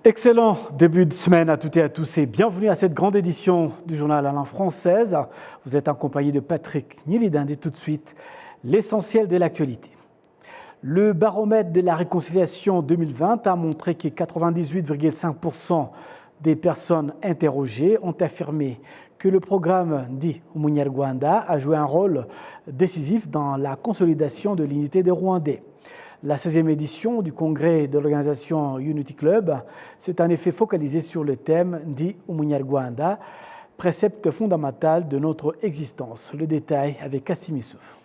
Excellent début de semaine à toutes et à tous et bienvenue à cette grande édition du journal à la française. Vous êtes en compagnie de Patrick Nilidin et tout de suite l'essentiel de l'actualité. Le baromètre de la réconciliation 2020 a montré que 98,5% des personnes interrogées ont affirmé que le programme dit Umunyarwanda a joué un rôle décisif dans la consolidation de l'unité des Rwandais. La 16e édition du congrès de l'organisation Unity Club s'est en effet focalisée sur le thème dit Umunyarwanda, précepte fondamental de notre existence. Le détail avec Kassim Issouf.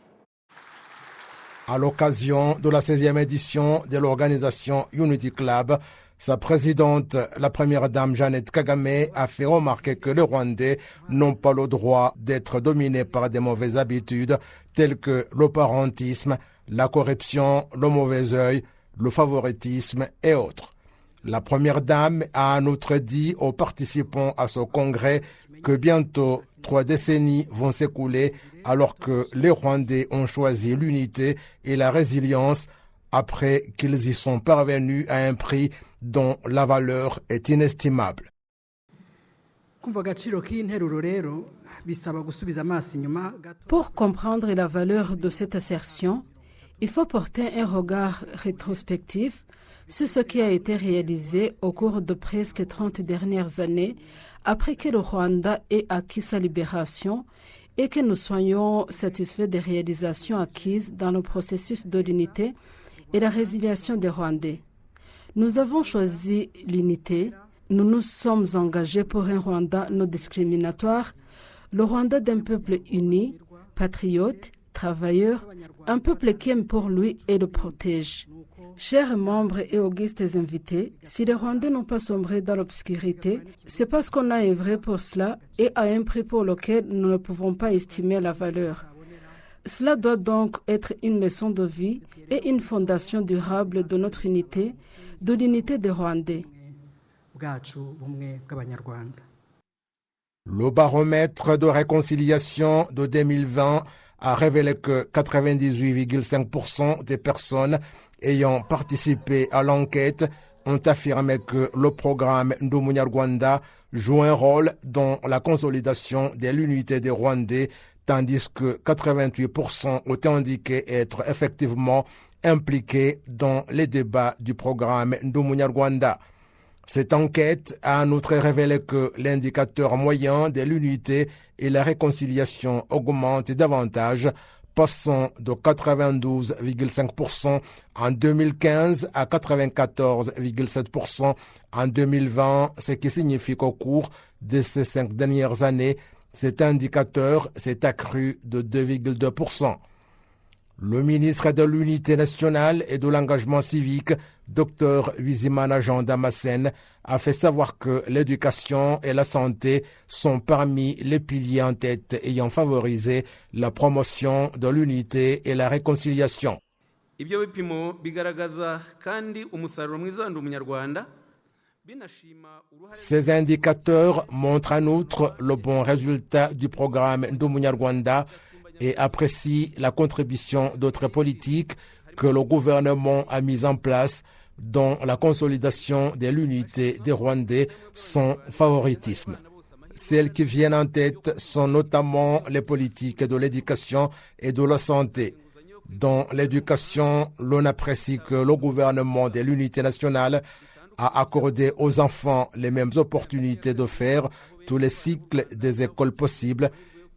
À l'occasion de la 16e édition de l'organisation Unity Club, sa présidente, la première dame Jeannette Kagame, a fait remarquer que les Rwandais n'ont pas le droit d'être dominés par des mauvaises habitudes telles que le parentisme, la corruption, le mauvais œil, le favoritisme et autres. La première dame a en outre dit aux participants à ce congrès que bientôt 3 décennies vont s'écouler alors que les Rwandais ont choisi l'unité et la résilience après qu'ils y sont parvenus à un prix dont la valeur est inestimable. Pour comprendre la valeur de cette assertion, il faut porter un regard rétrospectif sur ce qui a été réalisé au cours de presque 30 dernières années après que le Rwanda ait acquis sa libération et que nous soyons satisfaits des réalisations acquises dans le processus de l'unité et la résiliation des Rwandais. Nous avons choisi l'unité, nous nous sommes engagés pour un Rwanda non discriminatoire, le Rwanda d'un peuple uni, patriote, travailleur, un peuple qui aime pour lui et le protège. Chers membres et augustes invités, si les Rwandais n'ont pas sombré dans l'obscurité, c'est parce qu'on a œuvré pour cela et à un prix pour lequel nous ne pouvons pas estimer la valeur. Cela doit donc être une leçon de vie et une fondation durable de notre unité, de l'unité des Rwandais. Le baromètre de réconciliation de 2020 a révélé que 98,5% des personnes ayant participé à l'enquête ont affirmé que le programme Ndumunyarwanda joue un rôle dans la consolidation de l'unité des Rwandais, tandis que 88% ont indiqué être effectivement impliqués dans les débats du programme Ndumunyarwanda. Cette enquête a en outre révélé que l'indicateur moyen de l'unité et la réconciliation augmente davantage, passant de 92,5% en 2015 à 94,7% en 2020, ce qui signifie qu'au cours de ces 5 dernières années, cet indicateur s'est accru de 2,2%. Le ministre de l'Unité nationale et de l'engagement civique, Dr Bizimana Jean Damascène, a fait savoir que l'éducation et la santé sont parmi les piliers en tête ayant favorisé la promotion de l'unité et la réconciliation. Ces indicateurs montrent en outre le bon résultat du programme Ndumunyarwanda et apprécie la contribution d'autres politiques que le gouvernement a mises en place dans la consolidation de l'unité des Rwandais sans favoritisme. Celles qui viennent en tête sont notamment les politiques de l'éducation et de la santé. Dans l'éducation, l'on apprécie que le gouvernement de l'unité nationale a accordé aux enfants les mêmes opportunités de faire tous les cycles des écoles possibles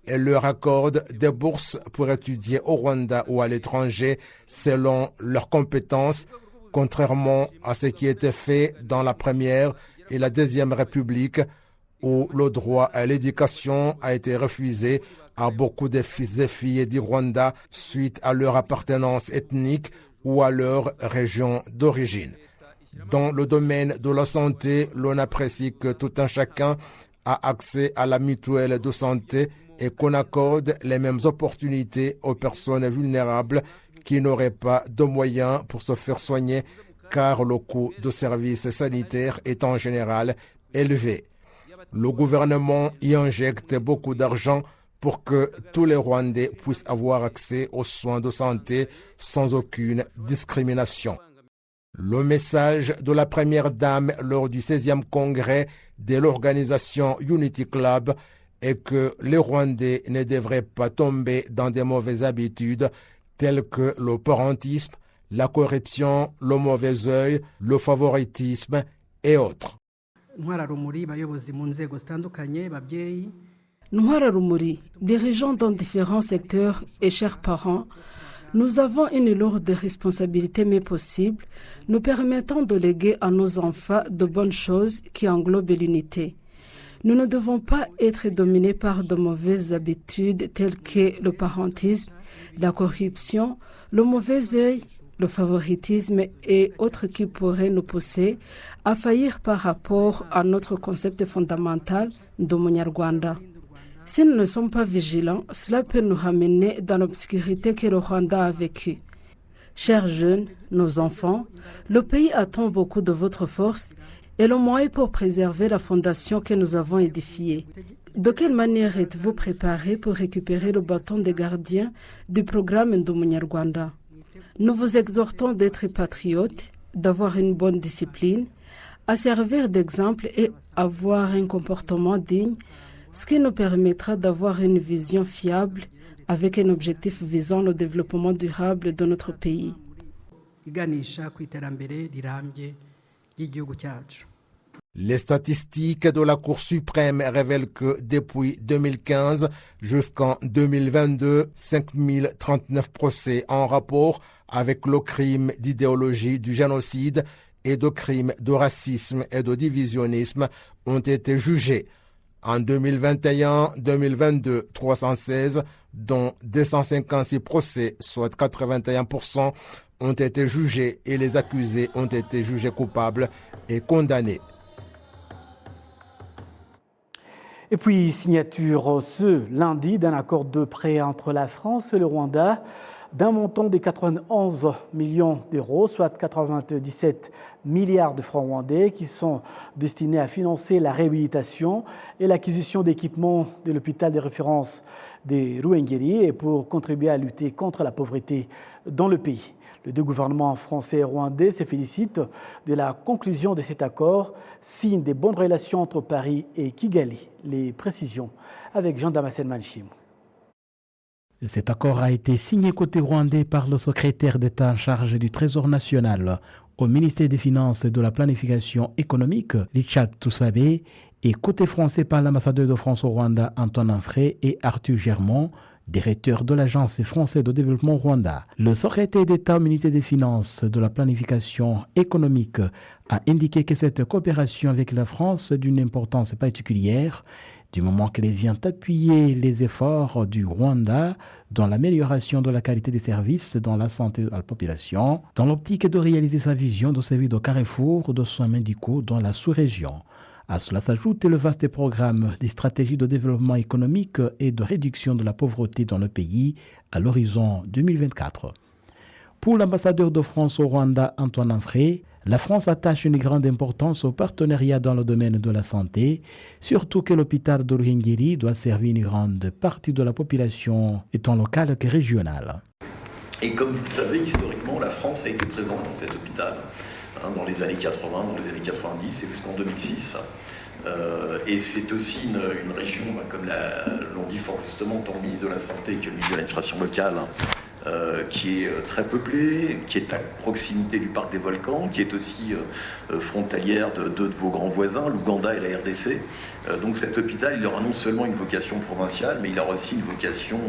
et leur accorde des bourses pour étudier au Rwanda ou à l'étranger selon leurs compétences, contrairement à ce qui était fait dans la première et la deuxième République, où le droit à l'éducation a été refusé à beaucoup de fils et filles du Rwanda suite à leur appartenance ethnique ou à leur région d'origine. Dans le domaine de la santé, l'on apprécie que tout un chacun a accès à la mutuelle de santé et qu'on accorde les mêmes opportunités aux personnes vulnérables qui n'auraient pas de moyens pour se faire soigner car le coût de services sanitaires est en général élevé. Le gouvernement y injecte beaucoup d'argent pour que tous les Rwandais puissent avoir accès aux soins de santé sans aucune discrimination. Le message de la première dame lors du 16e congrès de l'organisation Unity Club est que les Rwandais ne devraient pas tomber dans des mauvaises habitudes telles que le parentisme, la corruption, le mauvais œil, le favoritisme et autres. Ntwara Rumuri, dirigeants dans différents secteurs et chers parents, nous avons une lourde responsabilité mais possible, nous permettant de léguer à nos enfants de bonnes choses qui englobent l'unité. Nous ne devons pas être dominés par de mauvaises habitudes telles que le parentisme, la corruption, le mauvais œil, le favoritisme et autres qui pourraient nous pousser à faillir par rapport à notre concept fondamental de Munyarwanda. Si nous ne sommes pas vigilants, cela peut nous ramener dans l'obscurité que le Rwanda a vécue. Chers jeunes, nos enfants, le pays attend beaucoup de votre force et le moyen pour préserver la fondation que nous avons édifiée. De quelle manière êtes-vous préparés pour récupérer le bâton des gardiens du programme Ndumunyarwanda? Nous vous exhortons d'être patriotes, d'avoir une bonne discipline, à servir d'exemple et avoir un comportement digne, ce qui nous permettra d'avoir une vision fiable avec un objectif visant le développement durable de notre pays. Les statistiques de la Cour suprême révèlent que depuis 2015 jusqu'en 2022, 5039 procès en rapport avec le crime d'idéologie du génocide et de crimes de racisme et de divisionnisme ont été jugés. En 2021-2022, 316, dont 256 procès, soit 81%, ont été jugés et les accusés ont été jugés coupables et condamnés. Et puis, signature ce lundi d'un accord de prêt entre la France et le Rwanda d'un montant de 91 millions d'euros, soit 97 milliards de francs rwandais, qui sont destinés à financer la réhabilitation et l'acquisition d'équipements de l'hôpital de référence des Ruhengeri et pour contribuer à lutter contre la pauvreté dans le pays. Les deux gouvernements français et rwandais se félicitent de la conclusion de cet accord, signe des bonnes relations entre Paris et Kigali. Les précisions avec Jean-Damascène Manchim. Cet accord a été signé côté rwandais par le secrétaire d'État en charge du Trésor national au ministère des Finances et de la Planification économique, Richard Toussabe, et côté français par l'ambassadeur de France au Rwanda, Antoine Anfray, et Arthur Germont, directeur de l'Agence française de développement Rwanda. Le secrétaire d'État au ministère des Finances et de la Planification économique a indiqué que cette coopération avec la France est d'une importance particulière, du moment qu'elle vient appuyer les efforts du Rwanda dans l'amélioration de la qualité des services dans la santé de la population, dans l'optique de réaliser sa vision de service de carrefour de soins médicaux dans la sous-région. À cela s'ajoute le vaste programme des stratégies de développement économique et de réduction de la pauvreté dans le pays à l'horizon 2024. Pour l'ambassadeur de France au Rwanda, Antoine Anfray, la France attache une grande importance au partenariat dans le domaine de la santé, surtout que l'hôpital de Ruhengeri doit servir une grande partie de la population, tant locale que régionale. Et comme vous le savez, historiquement, la France a été présente dans cet hôpital, dans les années 80, dans les années 90 et jusqu'en 2006. Et c'est aussi une région, comme l'ont dit fort justement tant le ministre de la Santé que le ministre de l'Administration locale, qui est très peuplée, qui est à proximité du parc des volcans, qui est aussi frontalière de deux de vos grands voisins, l'Ouganda et la RDC. Donc cet hôpital, il aura non seulement une vocation provinciale, mais il aura aussi une vocation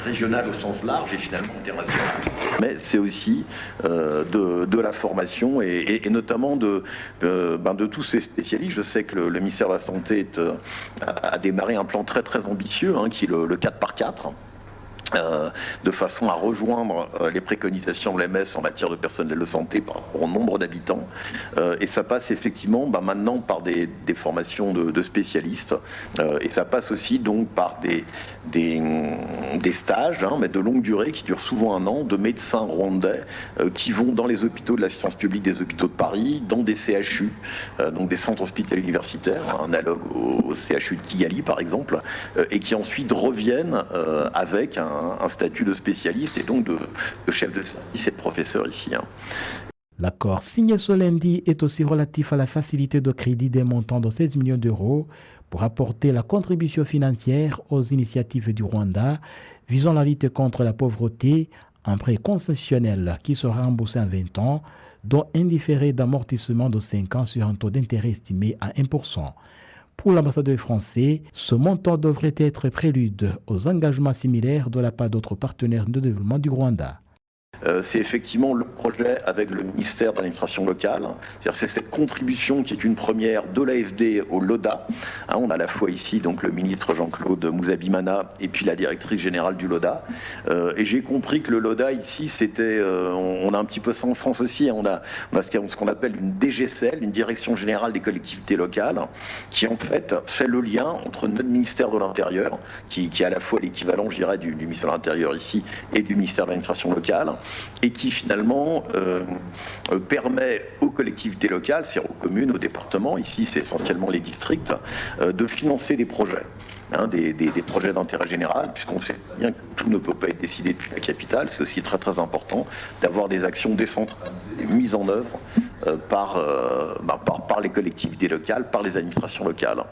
régionale au sens large et finalement internationale. Mais c'est aussi de la formation et notamment de tous ces spécialistes. Je sais que le ministère de la Santé a démarré un plan très très ambitieux, qui est le 4x4. De façon à rejoindre les préconisations de l'OMS en matière de personnel de santé par rapport au nombre d'habitants. Et ça passe effectivement maintenant par des formations de spécialistes. Et ça passe aussi donc par des stages, mais de longue durée, qui durent souvent 1 an, de médecins rwandais qui vont dans les hôpitaux de l'assistance publique des hôpitaux de Paris, dans des CHU, donc des centres hospitaliers universitaires, analogue au CHU de Kigali par exemple, et qui ensuite reviennent avec un statut de spécialiste et donc de chef de service et de professeur ici. L'accord signé ce lundi est aussi relatif à la facilité de crédit des montants de 16 millions d'euros pour apporter la contribution financière aux initiatives du Rwanda visant la lutte contre la pauvreté, un prêt concessionnel qui sera remboursé en 20 ans, dont un différé d'amortissement de 5 ans sur un taux d'intérêt estimé à 1%. Pour l'ambassadeur français, ce montant devrait être prélude aux engagements similaires de la part d'autres partenaires de développement du Rwanda. C'est effectivement le projet avec le ministère de l'administration locale. C'est-à-dire c'est cette contribution qui est une première de l'AFD au LODA. On a à la fois ici donc le ministre Jean-Claude Mouzabimana et puis la directrice générale du LODA. Et j'ai compris que le LODA ici, c'était, on a un petit peu ça en France aussi. On a ce qu'on appelle une DGCL, une direction générale des collectivités locales, qui en fait fait le lien entre notre ministère de l'Intérieur, qui est à la fois l'équivalent, je dirais, du ministère de l'Intérieur ici et du ministère de l'administration locale, et qui finalement permet aux collectivités locales, c'est-à-dire aux communes, aux départements, ici c'est essentiellement les districts, de financer des projets. Des projets d'intérêt général, puisqu'on sait bien que tout ne peut pas être décidé depuis la capitale. C'est aussi très très important d'avoir des actions décentralisées mises en œuvre par les collectivités locales, par les administrations locales.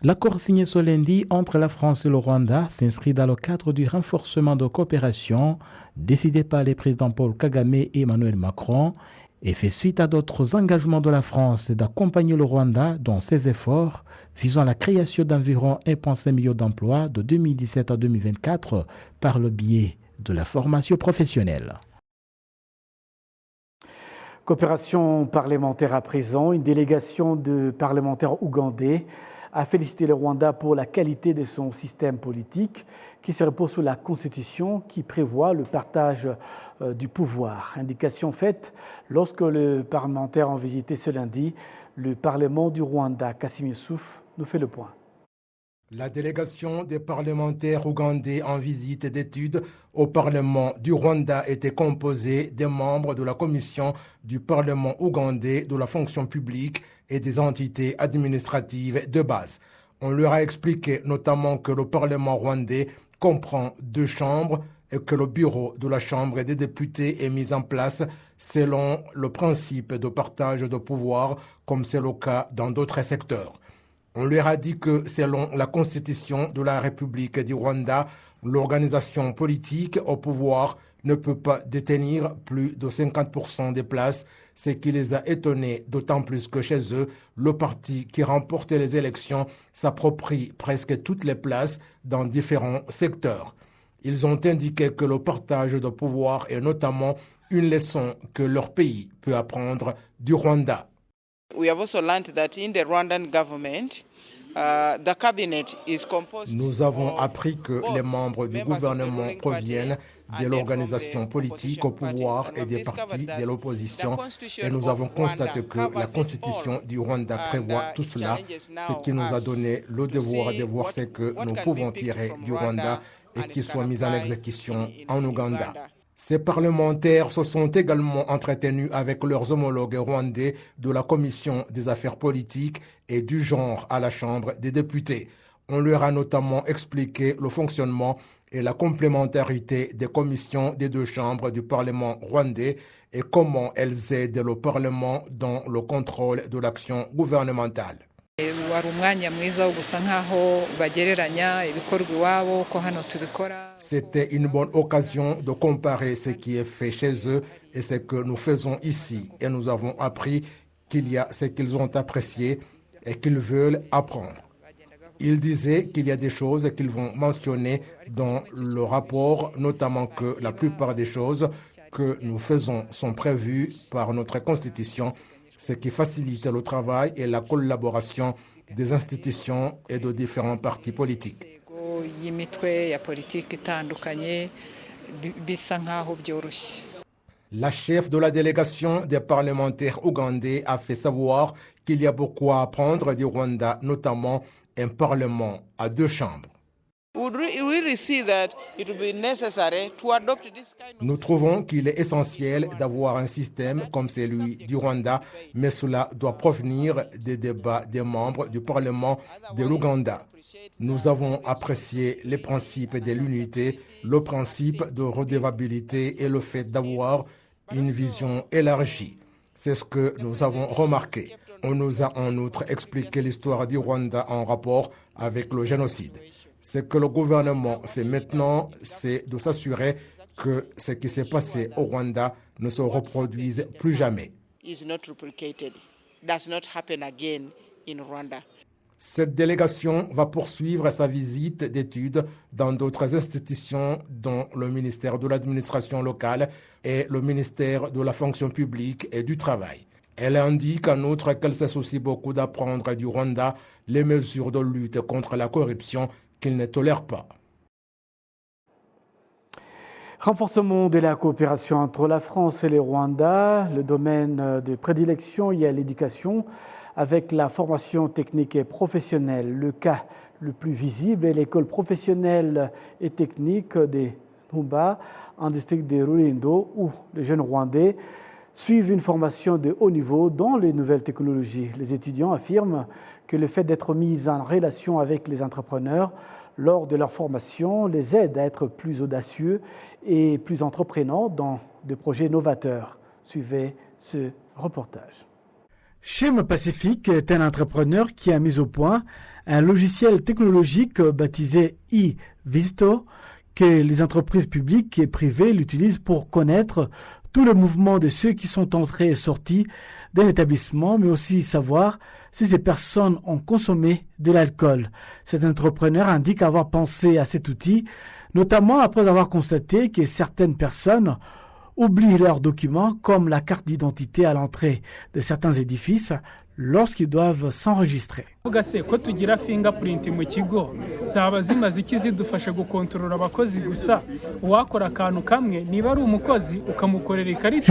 L'accord signé ce lundi entre la France et le Rwanda s'inscrit dans le cadre du renforcement de coopération décidé par les présidents Paul Kagame et Emmanuel Macron et fait suite à d'autres engagements de la France d'accompagner le Rwanda dans ses efforts visant la création d'environ 1,5 million d'emplois de 2017 à 2024 par le biais de la formation professionnelle. Coopération parlementaire à présent, une délégation de parlementaires ougandais a félicité le Rwanda pour la qualité de son système politique qui se repose sur la Constitution qui prévoit le partage du pouvoir. Indication faite lorsque le parlementaire a visité ce lundi le Parlement du Rwanda. Kassim Youssouf nous fait le point. La délégation des parlementaires ougandais en visite d'études au Parlement du Rwanda était composée des membres de la commission du Parlement ougandais de la fonction publique et des entités administratives de base. On leur a expliqué notamment que le Parlement rwandais comprend 2 chambres et que le bureau de la Chambre des députés est mis en place selon le principe de partage de pouvoir, comme c'est le cas dans d'autres secteurs. On leur a dit que selon la Constitution de la République du Rwanda, l'organisation politique au pouvoir ne peut pas détenir plus de 50% des places, ce qui les a étonnés, d'autant plus que chez eux, le parti qui remportait les élections s'approprie presque toutes les places dans différents secteurs. Ils ont indiqué que le partage de pouvoir est notamment une leçon que leur pays peut apprendre du Rwanda. Nous avons appris que les membres du gouvernement proviennent de l'organisation politique au pouvoir et des partis de l'opposition et nous avons constaté que la constitution du Rwanda prévoit tout cela, ce qui nous a donné le devoir de voir ce que nous pouvons tirer du Rwanda et qui soit mis en exécution en Ouganda. Ces parlementaires se sont également entretenus avec leurs homologues rwandais de la Commission des affaires politiques et du genre à la Chambre des députés. On leur a notamment expliqué le fonctionnement et la complémentarité des commissions des 2 chambres du Parlement rwandais et comment elles aident le Parlement dans le contrôle de l'action gouvernementale. C'était une bonne occasion de comparer ce qui est fait chez eux et ce que nous faisons ici. Et nous avons appris qu'il y a ce qu'ils ont apprécié et qu'ils veulent apprendre. Ils disaient qu'il y a des choses qu'ils vont mentionner dans le rapport, notamment que la plupart des choses que nous faisons sont prévues par notre Constitution, ce qui facilite le travail et la collaboration des institutions et de différents partis politiques. La chef de la délégation des parlementaires ougandais a fait savoir qu'il y a beaucoup à apprendre du Rwanda, notamment un parlement à 2 chambres. Nous trouvons qu'il est essentiel d'avoir un système comme celui du Rwanda, mais cela doit provenir des débats des membres du Parlement de l'Ouganda. Nous avons apprécié les principes de l'unité, le principe de redevabilité et le fait d'avoir une vision élargie. C'est ce que nous avons remarqué. On nous a en outre expliqué l'histoire du Rwanda en rapport avec le génocide. Ce que le gouvernement fait maintenant, c'est de s'assurer que ce qui s'est passé au Rwanda ne se reproduise plus jamais. Cette délégation va poursuivre sa visite d'études dans d'autres institutions, dont le ministère de l'administration locale et le ministère de la fonction publique et du travail. Elle indique en outre qu'elle s'associe beaucoup d'apprendre du Rwanda les mesures de lutte contre la corruption qu'il ne tolère pas. Renforcement de la coopération entre la France et le Rwanda, le domaine de prédilection y a l'éducation avec la formation technique et professionnelle. Le cas le plus visible est l'école professionnelle et technique des Numba en district de Rulindo où les jeunes Rwandais suivent une formation de haut niveau dans les nouvelles technologies. Les étudiants affirment que le fait d'être mis en relation avec les entrepreneurs lors de leur formation les aide à être plus audacieux et plus entreprenants dans des projets novateurs. Suivez ce reportage. Shem Pacific est un entrepreneur qui a mis au point un logiciel technologique baptisé e-Visto que les entreprises publiques et privées l'utilisent pour connaître tout le mouvement de ceux qui sont entrés et sortis d'un établissement, mais aussi savoir si ces personnes ont consommé de l'alcool. Cet entrepreneur indique avoir pensé à cet outil, notamment après avoir constaté que certaines personnes oublient leurs documents comme la carte d'identité à l'entrée de certains édifices lorsqu'ils doivent s'enregistrer. Je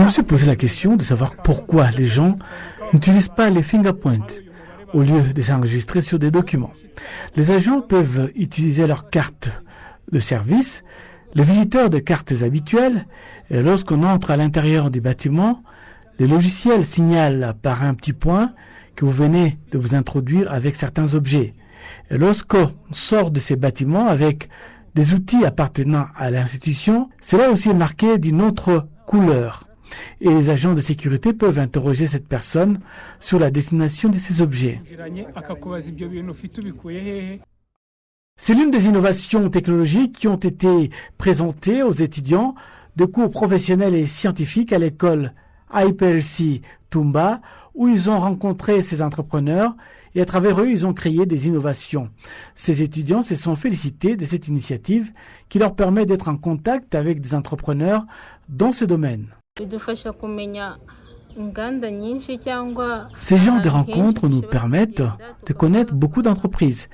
me suis posé la question de savoir pourquoi les gens n'utilisent pas les fingerprints au lieu de s'enregistrer sur des documents. Les agents peuvent utiliser leur carte de service, les visiteurs de cartes habituelles, et lorsqu'on entre à l'intérieur du bâtiment, le logiciel signale par un petit point que vous venez de vous introduire avec certains objets. Et lorsqu'on sort de ces bâtiments avec des outils appartenant à l'institution, cela aussi est marqué d'une autre couleur. Et les agents de sécurité peuvent interroger cette personne sur la destination de ces objets. C'est l'une des innovations technologiques qui ont été présentées aux étudiants de cours professionnels et scientifiques à l'école IPRC Tumba, où ils ont rencontré ces entrepreneurs et à travers eux, ils ont créé des innovations. Ces étudiants se sont félicités de cette initiative qui leur permet d'être en contact avec des entrepreneurs dans ce domaine. Ces genres de rencontres nous permettent de connaître beaucoup d'entreprises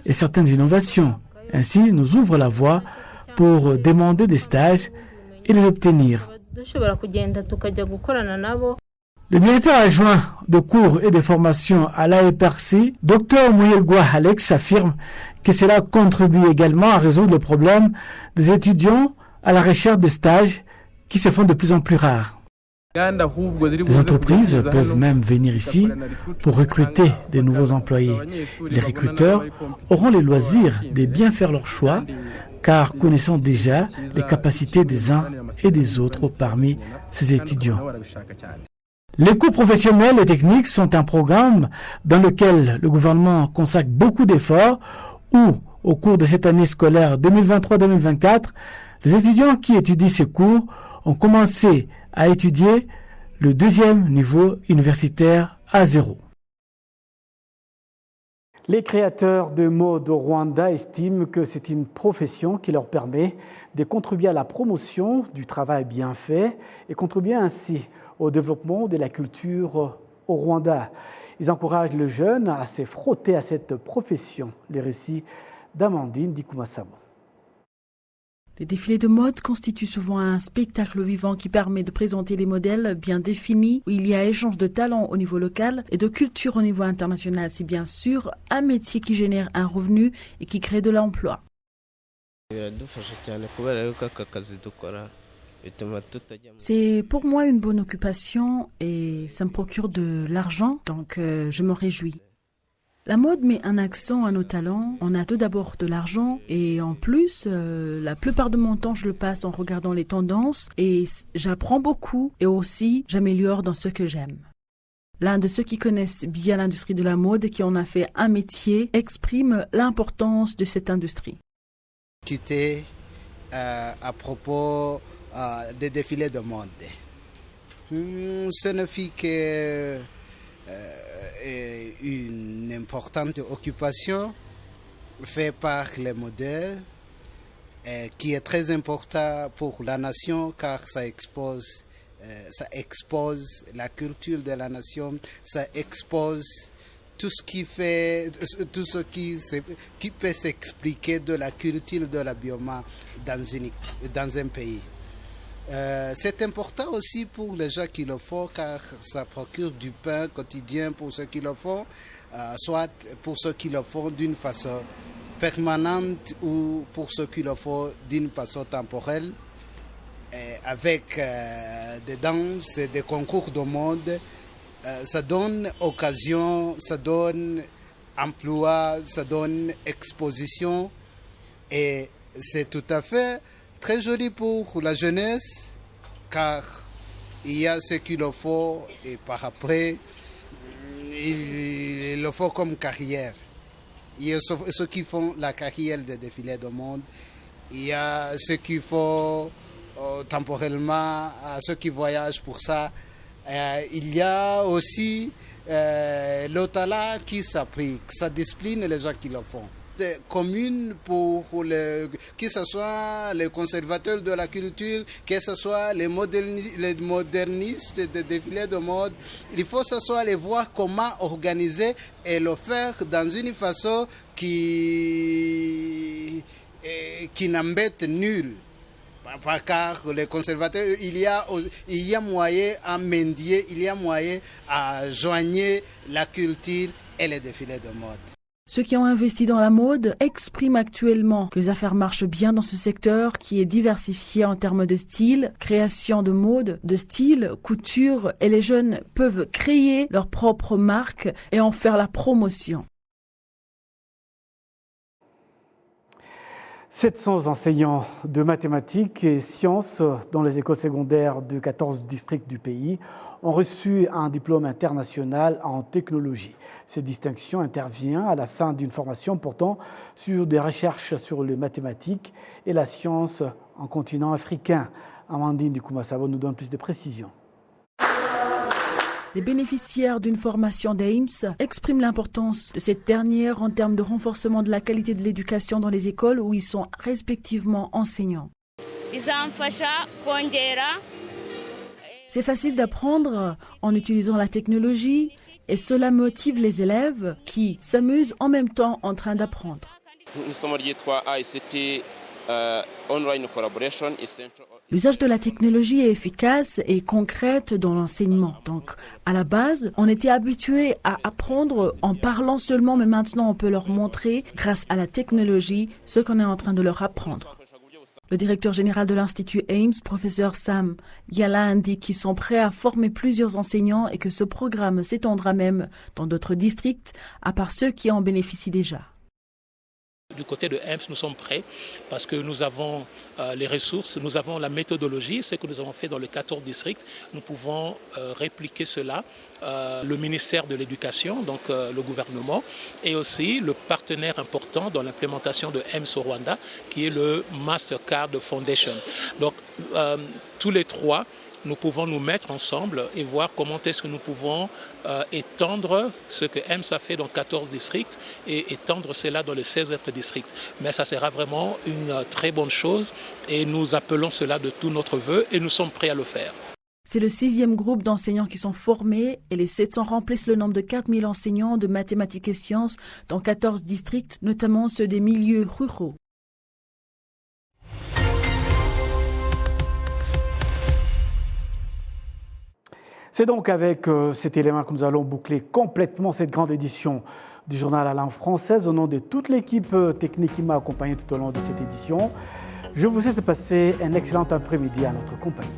et certaines innovations. Ainsi, nous ouvrent la voie pour demander des stages et les obtenir. Le directeur adjoint de cours et de formation à l'AEPRC, Dr Muyelgwa Alex, affirme que cela contribue également à résoudre le problème des étudiants à la recherche de stages qui se font de plus en plus rares. Les entreprises peuvent même venir ici pour recruter de nouveaux employés. Les recruteurs auront le loisir de bien faire leur choix car connaissant déjà les capacités des uns et des autres parmi ces étudiants. Les cours professionnels et techniques sont un programme dans lequel le gouvernement consacre beaucoup d'efforts où, au cours de cette année scolaire 2023-2024, les étudiants qui étudient ces cours ont commencé à étudier le deuxième niveau universitaire A0. Les créateurs de mode au Rwanda estiment que c'est une profession qui leur permet de contribuer à la promotion du travail bien fait et contribuer ainsi au développement de la culture au Rwanda. Ils encouragent les jeunes à se frotter à cette profession. Les récits d'Amandine Dikumasabo. Les défilés de mode constituent souvent un spectacle vivant qui permet de présenter des modèles bien définis, où il y a échange de talents au niveau local et de culture au niveau international. C'est bien sûr un métier qui génère un revenu et qui crée de l'emploi. C'est pour moi une bonne occupation et ça me procure de l'argent, donc je me réjouis. La mode met un accent à nos talents. On a tout d'abord de l'argent et en plus, la plupart de mon temps, je le passe en regardant les tendances et j'apprends beaucoup et aussi j'améliore dans ce que j'aime. L'un de ceux qui connaissent bien l'industrie de la mode et qui en a fait un métier exprime l'importance de cette industrie. Discuter à propos des défilés de mode. Ce ne fut que une importante occupation faite par les modèles qui est très important pour la nation car ça expose la culture de la nation, ça expose tout ce qui peut s'expliquer de la culture de la bioma dans un pays. C'est important aussi pour les gens qui le font car ça procure du pain quotidien pour ceux qui le font, soit pour ceux qui le font d'une façon permanente ou pour ceux qui le font d'une façon temporelle, avec des danses et des concours de mode. Ça donne occasion, ça donne emploi, ça donne exposition et c'est tout à fait très joli pour la jeunesse car il y a ce qu'il le faut et par après il le faut comme carrière. Il y a ceux qui font la carrière des défilés de mode, il y a ceux qui font temporellement, ceux qui voyagent pour ça. Il y a aussi le talent qui s'applique, ça discipline les gens qui le font. Commune pour que ce soit les conservateurs de la culture, que ce soit les modernistes des défilés de mode. Il faut que ce soit les voir comment organiser et le faire dans une façon qui n'embête nul. Car les conservateurs, il y a moyen à mendier, il y a moyen à joindre la culture et les défilés de mode. Ceux qui ont investi dans la mode expriment actuellement que les affaires marchent bien dans ce secteur qui est diversifié en termes de style, création de mode, de style, couture et les jeunes peuvent créer leur propre marque et en faire la promotion. 700 enseignants de mathématiques et sciences dans les écoles secondaires de 14 districts du pays ont reçu un diplôme international en technologie. Cette distinction intervient à la fin d'une formation portant sur des recherches sur les mathématiques et la science en continent africain. Amandine Dikouma-Sabo nous donne plus de précisions. Les bénéficiaires d'une formation d'AIMS expriment l'importance de cette dernière en termes de renforcement de la qualité de l'éducation dans les écoles où ils sont respectivement enseignants. C'est facile d'apprendre en utilisant la technologie et cela motive les élèves qui s'amusent en même temps en train d'apprendre. L'usage de la technologie est efficace et concrète dans l'enseignement. Donc, à la base, on était habitué à apprendre en parlant seulement, mais maintenant on peut leur montrer, grâce à la technologie, ce qu'on est en train de leur apprendre. Le directeur général de l'Institut AIMS, professeur Sam Yala, indique qu'ils sont prêts à former plusieurs enseignants et que ce programme s'étendra même dans d'autres districts, à part ceux qui en bénéficient déjà. Du côté de AIMS, nous sommes prêts parce que nous avons les ressources, nous avons la méthodologie, ce que nous avons fait dans les 14 districts. Nous pouvons répliquer cela. Le ministère de l'Éducation, donc le gouvernement, et aussi le partenaire important dans l'implémentation de AIMS au Rwanda, qui est le Mastercard Foundation. Donc tous les trois, nous pouvons nous mettre ensemble et voir comment est-ce que nous pouvons étendre ce que AIMS a fait dans 14 districts et étendre cela dans les 16 autres districts. Mais ça sera vraiment une très bonne chose et nous appelons cela de tout notre vœu et nous sommes prêts à le faire. C'est le 6e groupe d'enseignants qui sont formés et les 700 remplissent le nombre de 4000 enseignants de mathématiques et sciences dans 14 districts, notamment ceux des milieux ruraux. C'est donc avec cet élément que nous allons boucler complètement cette grande édition du journal à langue française. Au nom de toute l'équipe technique qui m'a accompagné tout au long de cette édition, je vous souhaite de passer un excellent après-midi à notre compagnie.